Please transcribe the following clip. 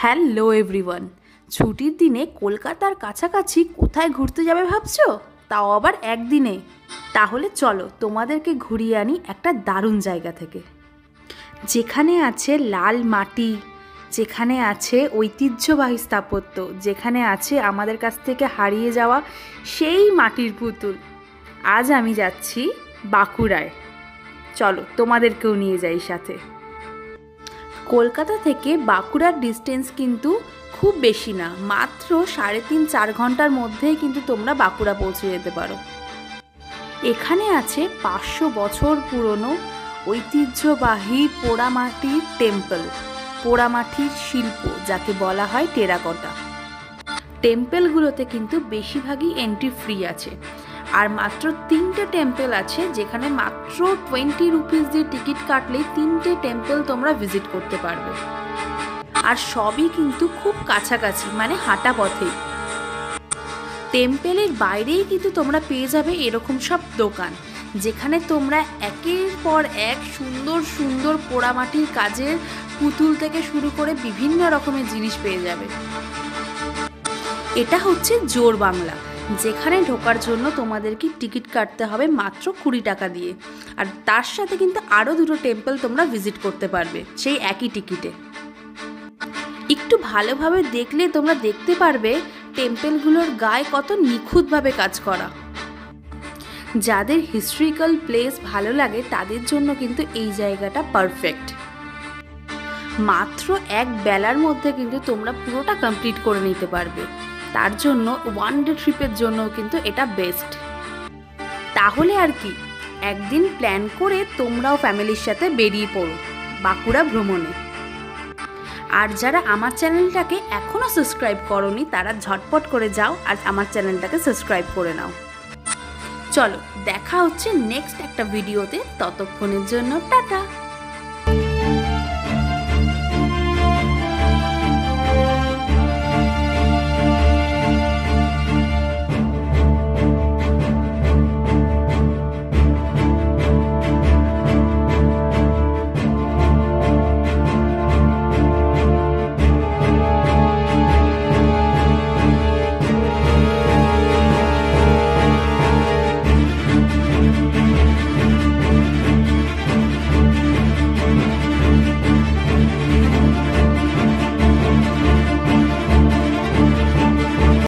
Hello everyone, ছুটির দিনে কলকাতার কাছাকাছি কোথায় ঘুরতে যাবে ভাবছো? তাও আবার একদিনে। তাহলে চলো তোমাদেরকে ঘুরিয়ে আনি একটা দারুণ জায়গা থেকে, যেখানে আছে লাল মাটি, যেখানে আছে ঐতিহ্যবাহী স্থাপত্য, যেখানে আছে আমাদের কাছ থেকে হারিয়ে যাওয়া সেই মাটির পুতুল। আজ আমি যাচ্ছি বাঁকুড়ায়। চলো তোমাদেরকেও নিয়ে যাই সাথে। কলকাতা থেকে বাঁকুড়ার ডিস্টেন্স কিন্তু খুব বেশি না, মাত্র 3.5-4 ঘন্টার মধ্যেই কিন্তু তোমরা বাঁকুড়া পৌঁছে যেতে পারো। এখানে আছে 500 বছর পুরনো ঐতিহ্যবাহী পোড়ামাটির টেম্পল, পোড়ামাটির শিল্প যাকে বলা হয় টেরাকোটা। টেম্পলগুলোতে কিন্তু বেশিরভাগই এন্ট্রি ফ্রি আছে, আর মাত্র 3টে টেম্পল আছে যেখানে মাত্র 20 রুপিস দিয়ে টিকিট কাটলেই 3টে টেম্পল তোমরা ভিজিট করতে পারবে। আর সবই কিন্তু খুব কাছাকাছি, মানে হাঁটা পথেই। টেম্পলের বাইরেই কিন্তু তোমরা পেয়ে যাবে এরকম সব দোকান, যেখানে তোমরা একের পর এক সুন্দর সুন্দর পোড়ামাটির কাজের পুতুল থেকে শুরু করে বিভিন্ন রকমের জিনিস পেয়ে যাবে। এটা হচ্ছে জোর বাংলা, যেখানে ঢোকার জন্য তোমাদেরকে টিকিট কাটতে হবে মাত্র 20 টাকা দিয়ে, আর তার সাথে কিন্তু আরও 2টো টেম্পল তোমরা ভিজিট করতে পারবে সেই একই টিকিটে। একটু ভালোভাবে দেখলে তোমরা দেখতে পারবে টেম্পলগুলোর গায়ে কত নিখুঁতভাবে কাজ করা। যাদের হিস্ট্রিক্যাল প্লেস ভালো লাগে তাদের জন্য কিন্তু এই জায়গাটা পারফেক্ট। মাত্র এক বেলার মধ্যে কিন্তু তোমরা পুরোটা কমপ্লিট করে নিতে পারবে, তার জন্য 1 ডে ট্রিপের জন্য কিন্তু এটা বেস্ট। তাহলে আর কি, একদিন প্ল্যান করে তোমরাও ফ্যামিলির সাথে বেরিয়ে পড়ো বাঁকুড়া ভ্রমণে। আর যারা আমার চ্যানেলটাকে এখনও সাবস্ক্রাইব করোনি তারা ঝটপট করে যাও আর আমার চ্যানেলটাকে সাবস্ক্রাইব করে নাও। চলো দেখা হচ্ছে নেক্সট একটা ভিডিওতে, ততক্ষণের জন্য টাটা।